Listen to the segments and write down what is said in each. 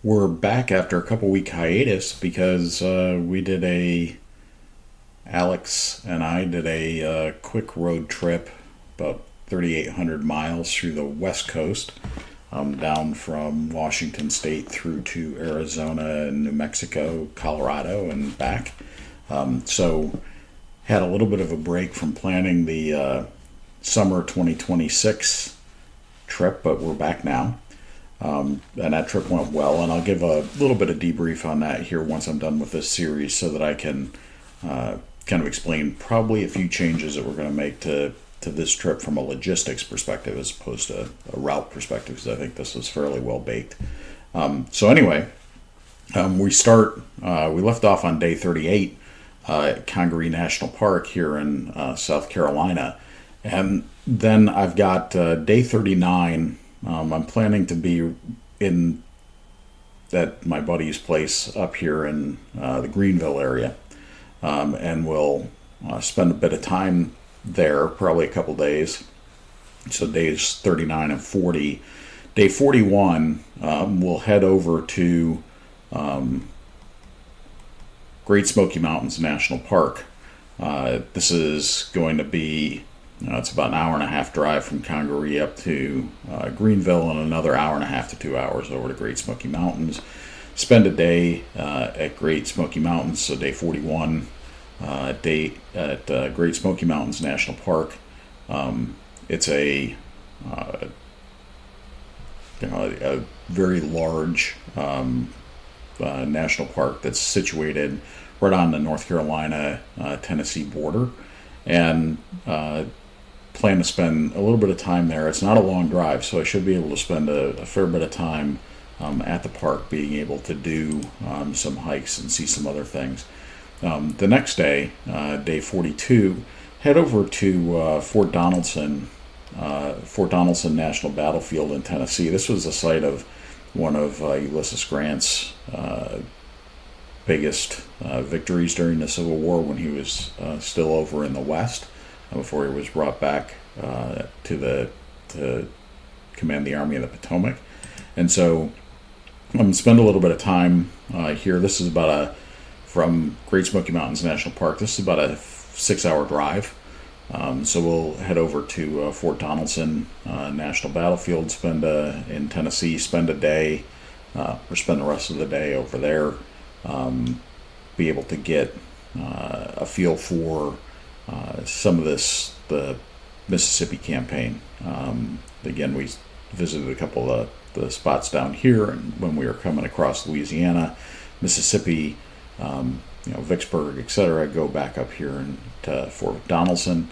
We're back after a couple week hiatus because Alex and I did a quick road trip, about 3,800 miles through the West Coast, down from Washington State through to Arizona and New Mexico, Colorado, and back. So had a little bit of a break from planning the summer 2026 trip, but we're back now. And that trip went well, and I'll give a little bit of debrief on that here once I'm done with this series so that I can kind of explain probably a few changes that we're going to make to this trip from a logistics perspective as opposed to a route perspective, because I think this is fairly well baked. So anyway, we left off on day 38 at Congaree National Park here in South Carolina. And then I've got day 39. I'm planning to be in at my buddy's place up here in the Greenville area, and we'll spend a bit of time there, probably a couple days. So days 39 and 40. Day 41, we'll head over to Great Smoky Mountains National Park. This is going to be it's about an hour and a half drive from Congaree up to Greenville, and another hour and a half to 2 hours over to Great Smoky Mountains. Spend a day at Great Smoky Mountains, so day 41, day at Great Smoky Mountains National Park. It's a very large national park that's situated right on the North Carolina Tennessee border, and plan to spend a little bit of time there. It's not a long drive, so I should be able to spend a fair bit of time at the park, being able to do some hikes and see some other things. The next day, day 42, head over to Fort Donelson National Battlefield in Tennessee. This was the site of one of Ulysses Grant's biggest victories during the Civil War, when he was still over in the West, before he was brought back to command the Army of the Potomac. And so I'm going to spend a little bit of time here. This is from Great Smoky Mountains National Park, this is about a 6-hour drive. So we'll head over to Fort Donelson National Battlefield, in Tennessee, spend a day, or spend the rest of the day over there, be able to get a feel for some of the Mississippi campaign. Again, we visited a couple of the spots down here, and when we were coming across Louisiana, Mississippi, Vicksburg, etc., go back up here to Fort Donelson.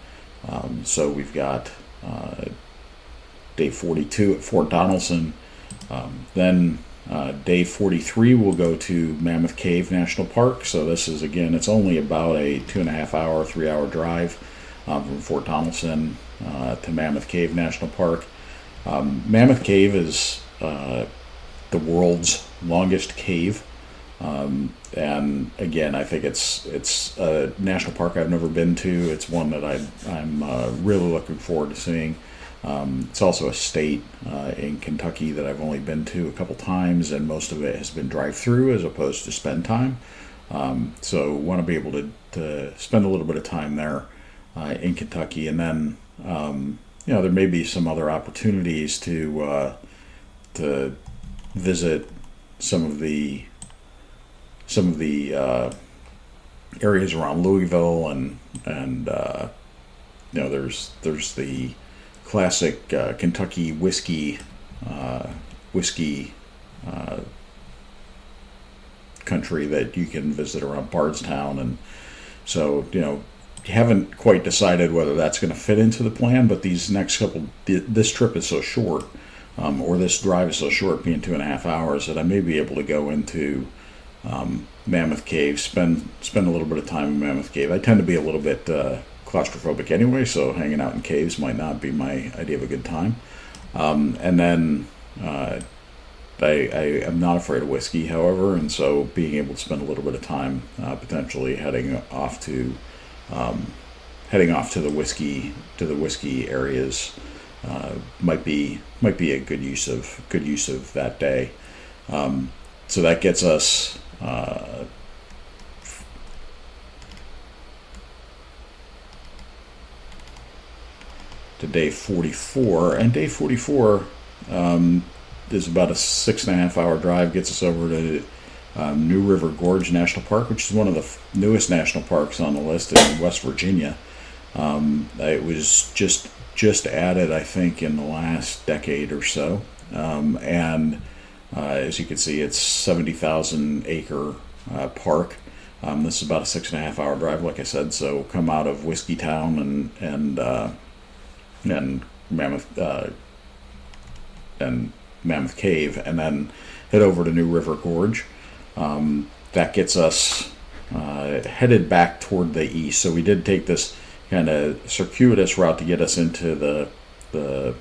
So we've got day 42 at Fort Donelson. Then day 43, we'll go to Mammoth Cave National Park. So this is, again, it's only about a 2.5-hour, 3-hour drive from Fort Donelson to Mammoth Cave National Park. Mammoth Cave is the world's longest cave. And again, I think it's a national park I've never been to. It's one that I'm really looking forward to seeing. It's also a state in Kentucky that I've only been to a couple times, and most of it has been drive-through as opposed to spend time. So want to be able to spend a little bit of time there in Kentucky, and then there may be some other opportunities to visit some of the areas around Louisville, and there's the classic Kentucky whiskey country that you can visit around Bardstown. And so haven't quite decided whether that's going to fit into the plan, but this trip is so short, or this drive is so short, being 2.5 hours, that I may be able to go into Mammoth Cave, spend a little bit of time in Mammoth Cave. I tend to be a little bit claustrophobic anyway, so hanging out in caves might not be my idea of a good time. And then I am not afraid of whiskey, however, and so being able to spend a little bit of time potentially heading off to the whiskey areas might be a good use of that day. so that gets us to day 44, and day 44 is about a 6.5 hour drive, gets us over to New River Gorge National Park, which is one of the newest national parks on the list in West Virginia. It was just added, I think, in the last decade or so, and as you can see, it's 70,000 acre park. This is about a 6.5 hour drive, like I said. So come out of Whiskey Town and Mammoth Cave, and then head over to New River Gorge. That gets us headed back toward the east. So we did take this kind of circuitous route to get us into the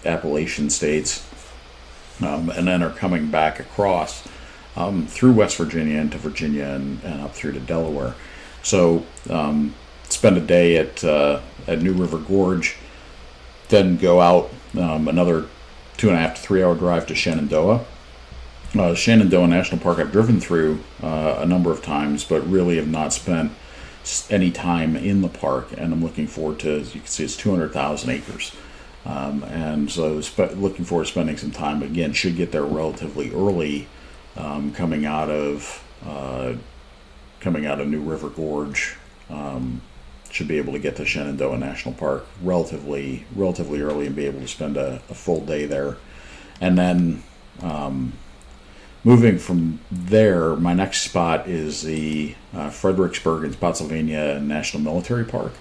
Appalachian states, and then are coming back across through West Virginia into Virginia and up through to Delaware. So spend a day at New River Gorge, then go out another 2.5 to 3 hour drive to Shenandoah. Shenandoah National Park I've driven through a number of times, but really have not spent any time in the park, and I'm looking forward to, as you can see, it's 200,000 acres. And so looking forward to spending some time. Again, should get there relatively early, coming out of New River Gorge. Should be able to get to Shenandoah National Park relatively early and be able to spend a full day there. And then moving from there, my next spot is the Fredericksburg and Spotsylvania National Military Park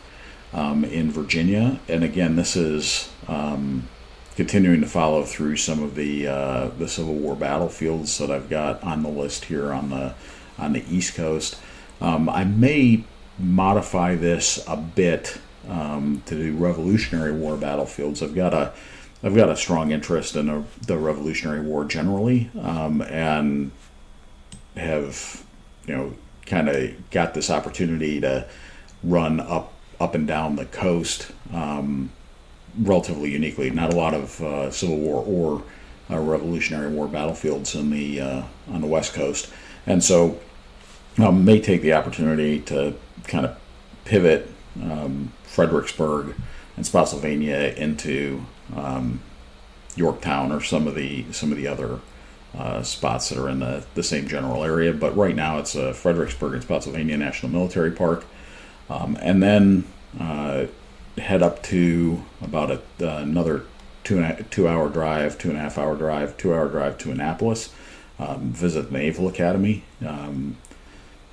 in Virginia. And again, this is continuing to follow through some of the Civil War battlefields that I've got on the list here on the East Coast. I may modify this a bit to do Revolutionary War battlefields. I've got a strong interest in the Revolutionary War generally, and have kind of got this opportunity to run up and down the coast relatively uniquely. Not a lot of Civil War or Revolutionary War battlefields on the West Coast, and so may take the opportunity to kind of pivot Fredericksburg and Spotsylvania into Yorktown or some of the other spots that are in the same general area. But right now it's Fredericksburg and Spotsylvania National Military Park, and then head up to about another 2 hour drive, 2.5 hour drive, 2 hour drive to Annapolis. Visit the Naval Academy.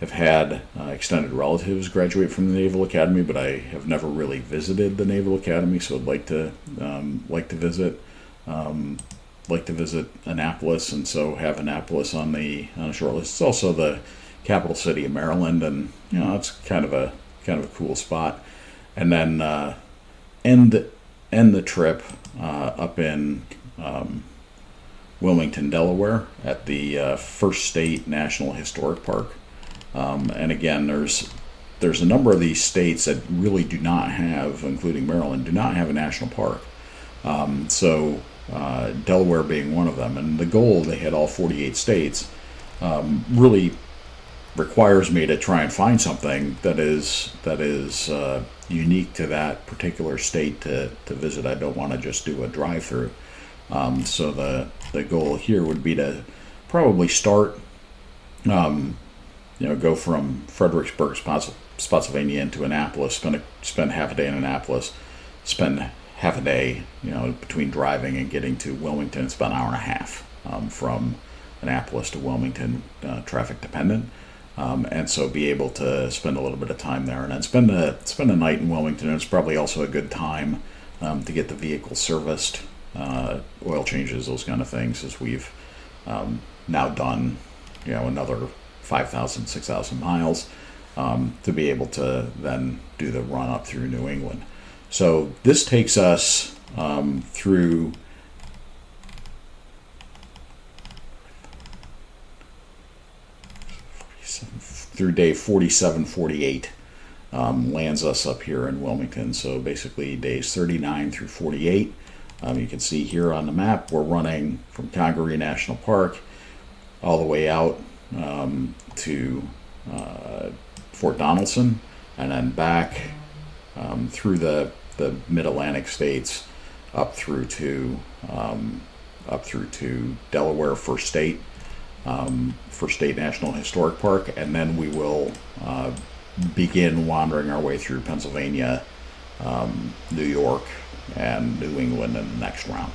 Have had extended relatives graduate from the Naval Academy, but I have never really visited the Naval Academy, so I'd like to visit Annapolis, and so have Annapolis on the short list. It's also the capital city of Maryland, and it's kind of a cool spot. And then end the trip up in Wilmington, Delaware, at the First State National Historic Park. And again, there's a number of these states that really do not have, including Maryland, do not have a national park. So Delaware being one of them, and the goal, they had all 48 states, really requires me to try and find something that is unique to that particular state to visit. I don't want to just do a drive-through. So the goal here would be to probably start. Go from Fredericksburg, Spotsylvania into Annapolis, spend half a day in Annapolis, spend half a day, between driving and getting to Wilmington. It's about an hour and a half from Annapolis to Wilmington, traffic dependent. And so be able to spend a little bit of time there, and then spend a night in Wilmington. And it's probably also a good time to get the vehicle serviced, oil changes, those kind of things, as we've now done, another 5,000, 6,000 miles to be able to then do the run up through New England. So this takes us through day 47, 48, lands us up here in Wilmington. So basically days 39 through 48. You can see here on the map, we're running from Congaree National Park all the way out to Fort Donelson, and then back through the Mid-Atlantic states up through to Delaware First State National Historic Park, and then we will begin wandering our way through Pennsylvania, New York, and New England in the next round.